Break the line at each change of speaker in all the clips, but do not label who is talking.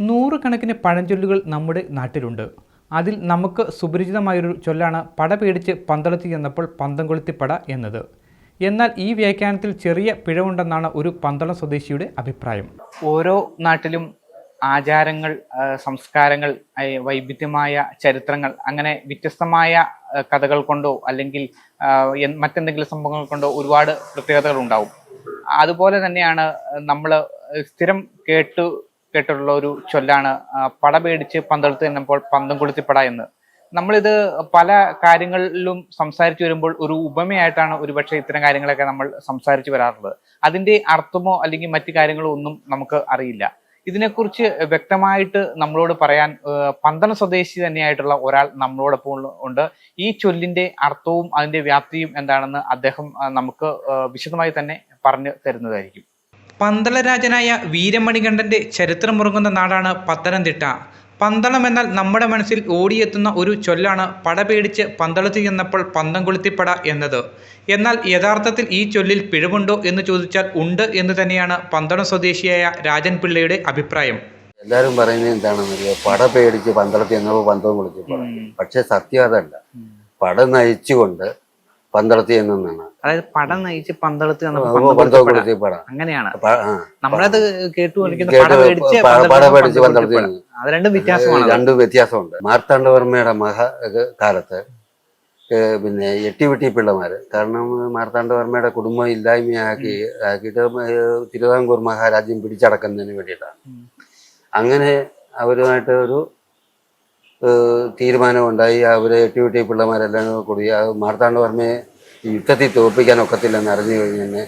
നൂറുകണക്കിന് പഴഞ്ചൊല്ലുകൾ നമ്മുടെ നാട്ടിലുണ്ട്. അതിൽ നമുക്ക് സുപരിചിതമായൊരു ചൊല്ലാണ് പട പേടിച്ച് പന്തളത്തി ചെന്നപ്പോൾ പന്തം കൊളുത്തിപ്പട എന്നത്. എന്നാൽ ഈ വ്യാഖ്യാനത്തിൽ ചെറിയ പിഴവുണ്ടെന്നാണ് ഒരു പന്തളം സ്വദേശിയുടെ അഭിപ്രായം.
ഓരോ നാട്ടിലും ആചാരങ്ങൾ, സംസ്കാരങ്ങൾ, വൈവിധ്യമായ ചരിത്രങ്ങൾ, അങ്ങനെ വ്യത്യസ്തമായ കഥകൾ കൊണ്ടോ അല്ലെങ്കിൽ മറ്റെന്തെങ്കിലും സംഭവങ്ങൾ കൊണ്ടോ ഒരുപാട് പ്രത്യേകതകൾ ഉണ്ടാവും. അതുപോലെ തന്നെയാണ് നമ്മൾ സ്ഥിരം കേട്ടിട്ടുള്ള ഒരു ചൊല്ലാണ് പട പേടിച്ച് പന്തളത്ത് ചെന്നപ്പോൾ പന്തം കൊളുത്തിപ്പട എന്ന്. നമ്മളിത് പല കാര്യങ്ങളിലും സംസാരിച്ചു വരുമ്പോൾ ഒരു ഉപമയായിട്ടാണ് ഒരുപക്ഷെ ഇത്തരം കാര്യങ്ങളൊക്കെ നമ്മൾ സംസാരിച്ചു വരാറുള്ളത്. അതിന്റെ അർത്ഥമോ അല്ലെങ്കിൽ മറ്റു കാര്യങ്ങളോ ഒന്നും നമുക്ക് അറിയില്ല. ഇതിനെക്കുറിച്ച് വ്യക്തമായിട്ട് നമ്മളോട് പറയാൻ പന്തളം സ്വദേശി തന്നെയായിട്ടുള്ള ഒരാൾ നമ്മളോടൊപ്പം ഉണ്ട്. ഈ ചൊല്ലിന്റെ അർത്ഥവും അതിന്റെ വ്യാപ്തിയും എന്താണെന്ന് അദ്ദേഹം നമുക്ക് വിശദമായി തന്നെ പറഞ്ഞു തരുന്നതായിരിക്കും.
പന്തളരാജനായ വീരമണികണ്ഠന്റെ ചരിത്രമുറങ്ങുന്ന നാടാണ് പത്തനംതിട്ട. പന്തളം എന്നാൽ നമ്മുടെ മനസ്സിൽ ഓടിയെത്തുന്ന ഒരു ചൊല്ലാണ് പട പേടിച്ച് പന്തളത്ത് ചെന്നപ്പോൾ പന്തം കൊളുത്തിപ്പട എന്നത്. എന്നാൽ യഥാർത്ഥത്തിൽ ഈ ചൊല്ലിൽ പിഴവുണ്ടോ എന്ന് ചോദിച്ചാൽ ഉണ്ട് എന്ന് തന്നെയാണ് പന്തളം സ്വദേശിയായ രാജൻ പിള്ളയുടെ അഭിപ്രായം.
എല്ലാവരും പറയുന്നത് എന്താണെന്നറിയോ, പട പേടിച്ച് പന്തളത്ത് ചെന്നപ്പോൾ പന്തം കൊളുത്തിപ്പട. പക്ഷെ സത്യം അതല്ല. പട നയിച്ചുകൊണ്ട് പന്തളത്ത് ചെന്നാണ്.
അതായത് പട നയിച്ച് പന്തളത്ത് അങ്ങനെയാണ് നമ്മളത്
പട പേടിച്ച് പന്തളത്ത് ചെന്നു. രണ്ടും വ്യത്യാസമുണ്ട്. മാർത്താണ്ഡവർമ്മയുടെ കാലത്ത് പിന്നെ എട്ടിവെട്ടി പിള്ളമാര്, കാരണം മാർത്താണ്ഡവർമ്മയുടെ കുടുംബം ആക്കിയിട്ട് തിരുവിതാംകൂർ മഹാരാജ്യം പിടിച്ചടക്കുന്നതിന് വേണ്ടിയിട്ടാണ്. അങ്ങനെ അവരുമായിട്ട് ഒരു തീരുമാനമുണ്ടായി. അവര് എട്ടിവെട്ടി പിള്ളമാരെല്ലാം കൂടി മാർത്താണ്ഡവർമ്മയെ യുദ്ധത്തിൽ തോൽപ്പിക്കാൻ ഒക്കത്തില്ലെന്ന് അറിഞ്ഞു കഴിഞ്ഞ് തന്നെ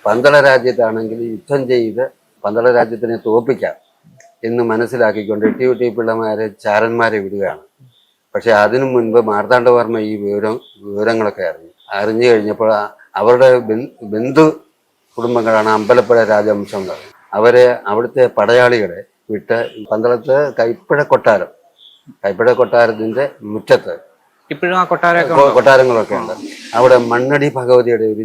പന്തള രാജ്യത്താണെങ്കിൽ യുദ്ധം ചെയ്ത് പന്തള രാജ്യത്തിനെ തോൽപ്പിക്കാം എന്ന് മനസ്സിലാക്കിക്കൊണ്ട് എട്ടിവെട്ടി പിള്ളമാരെ ചാരന്മാരെ വിടുകയാണ്. പക്ഷെ അതിനു മുൻപ് മാർത്താണ്ഡവർമ്മ ഈ വിവരങ്ങളൊക്കെ അറിഞ്ഞു കഴിഞ്ഞപ്പോൾ അവരുടെ ബന്ധു കുടുംബങ്ങളാണ് അമ്പലപ്പുഴ രാജവംശങ്ങൾ. അവരെ അവിടുത്തെ പടയാളികളെ വിട്ട് പന്തളത്ത് കൈപ്പഴ കൊട്ടാരത്തിന്റെ മുറ്റത്ത്
ഇപ്പോഴും ആ
കൊട്ടാരങ്ങളൊക്കെ ഉണ്ട്. അവിടെ മണ്ണടി ഭഗവതിയുടെ ഒരു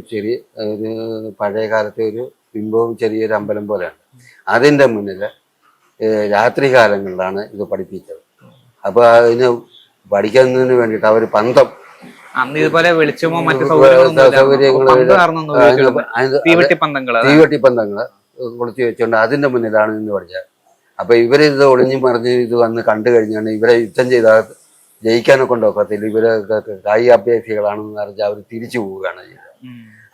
പഴയ കാലത്തെ ഒരു ബിംബവും ചെറിയൊരു അമ്പലം പോലെയാണ്. അതിന്റെ മുന്നിൽ രാത്രി കാലങ്ങളിലാണ് ഇത് പഠിപ്പിച്ചത്. അപ്പൊ അതിന് പഠിക്കുന്നതിന് വേണ്ടിയിട്ട് അവർ പന്തം തീവെട്ടിപ്പന്തങ്ങള് കൊളുത്തി വെച്ചുകൊണ്ട് അതിന്റെ മുന്നിലാണ് നിന്ന് പഠിച്ചത്. അപ്പൊ ഇവരിത് ഒളിഞ്ഞു മറിഞ്ഞ് ഇത് വന്ന് കണ്ടു കഴിഞ്ഞാണ് ഇവരെ യുദ്ധം ചെയ്താൽ ജയിക്കാനൊക്കെ ഒക്കത്തില്ല, ഇവര് കായികാഭ്യാസികളാണെന്ന് അറിഞ്ഞാൽ അവർ തിരിച്ചു പോവുകയാണ് ചെയ്തത്.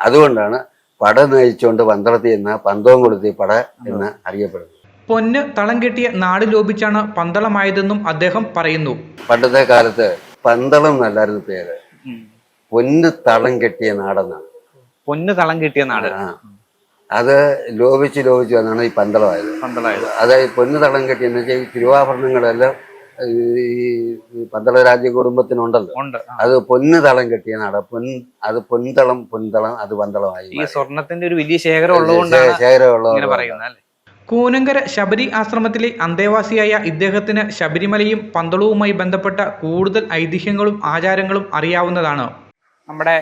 അതുകൊണ്ടാണ് പട നയിച്ചുകൊണ്ട് പന്തളത്തിൽ എന്ന പന്തവും കൊളുത്തി പട എന്ന് അറിയപ്പെടുന്നത്.
പൊന്ന് തളം കെട്ടിയ നാട് ലോപിച്ചാണ് പന്തളമായതെന്നും അദ്ദേഹം പറയുന്നു.
പണ്ടത്തെ കാലത്ത് പന്തളം എന്നല്ലായിരുന്നു പേര്, പൊന്ന് തളം കെട്ടിയ നാടെന്നാണ്.
പൊന്ന് തളം കെട്ടിയ നാട്
അത് ലോപിച്ച് വന്നാണ് ഈ പന്തളമായത്. അതായത് പൊന്ന് തളം കെട്ടിയെന്ന് വെച്ചാൽ ഈ തിരുവാഭരണങ്ങളെല്ലാം ഈ പന്തള രാജ്യ കുടുംബത്തിനുണ്ടല്ലോ, അത് പൊന്ന് തളം കെട്ടിയ നാട്. അത് പൊന്തളം അത് പന്തളമായി.
ഈ സ്വർണത്തിന്റെ ഒരു വലിയ ശേഖരം ഉള്ളതുകൊണ്ട്.
കൂനങ്കര ശബരി ആശ്രമത്തിലെ അന്തേവാസിയായ ഇദ്ദേഹത്തിന് ശബരിമലയും പന്തളവുമായി ബന്ധപ്പെട്ട കൂടുതൽ ഐതിഹ്യങ്ങളും ആചാരങ്ങളും അറിയാവുന്നതാണ്.
നമ്മുടെ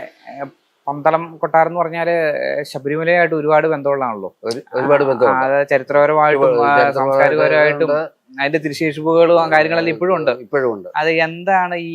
പന്തളം കൊട്ടാരം എന്ന് പറഞ്ഞാല് ശബരിമലയായിട്ട് ഒരുപാട് ബന്ധമുള്ളതാണല്ലോ.
ഒരുപാട് ബന്ധം,
ചരിത്രപരമായിട്ടും സാംസ്കാരികപരമായിട്ടും അതിന്റെ തിരുശേഷിപ്പുകളും കാര്യങ്ങളെല്ലാം ഇപ്പോഴും ഉണ്ട്. അത് എന്താണ് ഈ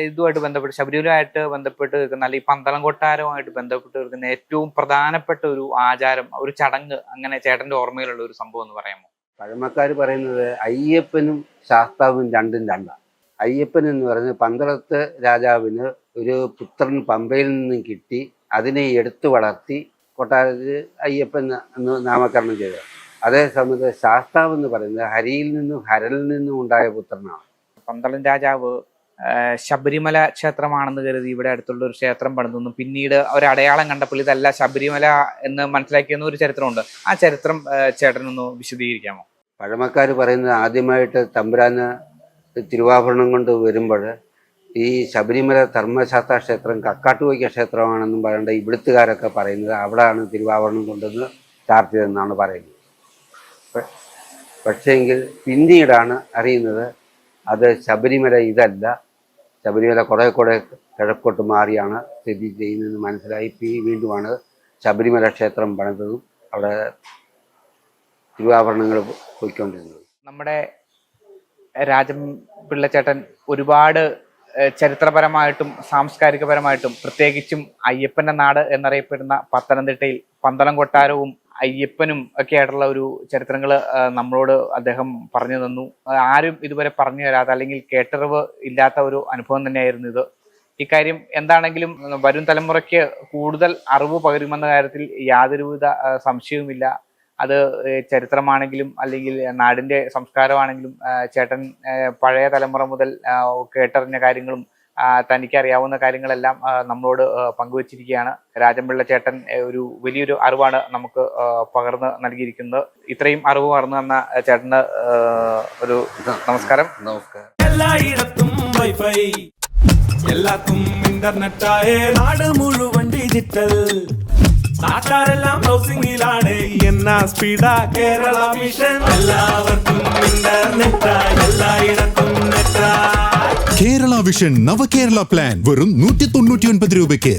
ഇതുമായിട്ട് ബന്ധപ്പെട്ട്, ശബരിമലയായിട്ട് ബന്ധപ്പെട്ട് നിൽക്കുന്ന അല്ലെങ്കിൽ പന്തളം കൊട്ടാരവുമായിട്ട് ബന്ധപ്പെട്ട് നിൽക്കുന്ന ഏറ്റവും പ്രധാനപ്പെട്ട ഒരു ആചാരം, ഒരു ചടങ്ങ്, അങ്ങനെ ചേട്ടന്റെ ഓർമ്മയിലുള്ള ഒരു സംഭവം എന്ന് പറയാമോ?
പഴമക്കാർ പറയുന്നത് അയ്യപ്പനും ശാസ്താവും രണ്ടും രണ്ടാണ്. അയ്യപ്പൻ എന്ന് പറയുന്നത് പന്തളത്ത് രാജാവിന് ഒരു പുത്രൻ പമ്പയിൽ നിന്നും കിട്ടി, അതിനെ എടുത്തു വളർത്തി കൊട്ടാരത്തിൽ അയ്യപ്പൻ എന്ന് നാമകരണം ചെയ്തത്. അതേ സമയത്ത് ശാസ്താവ് എന്ന് പറയുന്നത് ഹരിയിൽ നിന്നും ഉണ്ടായ പുത്രനാണ്.
പന്തളം രാജാവ് ശബരിമല ക്ഷേത്രമാണെന്ന് കരുതി ഇവിടെ അടുത്തുള്ള ഒരു ക്ഷേത്രം പണിതെന്നും പിന്നീട് ഒരു അടയാളം കണ്ടപ്പോൾ ഇതല്ല ശബരിമല എന്ന് മനസ്സിലാക്കിയെന്ന ഒരു ചരിത്രമുണ്ട്. ആ ചരിത്രം ചേട്ടനൊന്ന് വിശദീകരിക്കാമോ?
പഴമക്കാർ പറയുന്നത് ആദ്യമായിട്ട് തമ്പുരാന് തിരുവാഭരണം കൊണ്ട് വരുമ്പോൾ ഈ ശബരിമല ധർമ്മശാസ്ത്ര ക്ഷേത്രം കക്കാട്ടുവയ്ക്ക ക്ഷേത്രമാണെന്നും പറയേണ്ട ഇവിടുത്തുകാരൊക്കെ പറയുന്നത് അവിടെയാണ് തിരുവാഭരണം കൊണ്ടുവന്ന് ചാർത്തിയതെന്നാണ് പറയുന്നത്. പക്ഷേങ്കിൽ പിന്നീടാണ് അറിയുന്നത് അത് ശബരിമല ഇതല്ല, ശബരിമല കുറെ കിഴക്കോട്ട് മാറിയാണ് സ്ഥിതി ചെയ്യുന്നതെന്ന് മനസ്സിലായി. വീണ്ടുമാണ് ശബരിമല ക്ഷേത്രം പണിതതും അവിടെ തിരുവാഭരണങ്ങൾ പോയിക്കൊണ്ടിരുന്നത്.
നമ്മുടെ രാജൻ പിള്ളച്ചേട്ടൻ ഒരുപാട് ചരിത്രപരമായിട്ടും സാംസ്കാരികപരമായിട്ടും പ്രത്യേകിച്ചും അയ്യപ്പന്റെ നാട് എന്നറിയപ്പെടുന്ന പത്തനംതിട്ടയിൽ പന്തളം കൊട്ടാരവും അയ്യപ്പനും ഒക്കെ ആയിട്ടുള്ള ഒരു ചരിത്രങ്ങൾ നമ്മളോട് അദ്ദേഹം പറഞ്ഞു തന്നു. ആരും ഇതുവരെ പറഞ്ഞു തരാത്ത അല്ലെങ്കിൽ കേട്ടറിവ് ഇല്ലാത്ത ഒരു അനുഭവം തന്നെയായിരുന്നു ഇത്. ഇക്കാര്യം എന്താണെങ്കിലും വരും തലമുറയ്ക്ക് കൂടുതൽ അറിവ് പകരുമെന്ന കാര്യത്തിൽ യാതൊരുവിധ സംശയവുമില്ല. അത് ചരിത്രമാണെങ്കിലും അല്ലെങ്കിൽ നാടിന്റെ സംസ്കാരമാണെങ്കിലും ചേട്ടൻ പഴയ തലമുറ മുതൽ കേട്ടറിഞ്ഞ കാര്യങ്ങളും തനിക്കറിയാവുന്ന കാര്യങ്ങളെല്ലാം നമ്മളോട് പങ്കുവച്ചിരിക്കുകയാണ്. രാജൻപിള്ള ചേട്ടൻ ഒരു വലിയൊരു അറിവാണ് നമുക്ക് പകർന്ന് നൽകിയിരിക്കുന്നത്. ഇത്രയും അറിവ് പകർന്നു തന്ന ചേട്ടന് ഒരു നമസ്കാരം.
നമസ്കാരം.
എല്ലായിടത്തും വൈഫൈ, എല്ലാത്തും ഇന്റർനെറ്റായേ, നാട് മുഴുവൻ ഡിജിറ്റൽ, നാട്ടാരെല്ലാം ബ്രൗസിംഗിലാണ്. എന്നാ സ്പീഡാ കേരള വിഷൻ, എല്ലാവർക്കും ഇന്റർനെറ്റായി, എല്ലായിടത്തും നെറ്റായി.
കേരള വിഷൻ നവകേരള പ്ലാൻ വെറും 199 രൂപയ്ക്ക്.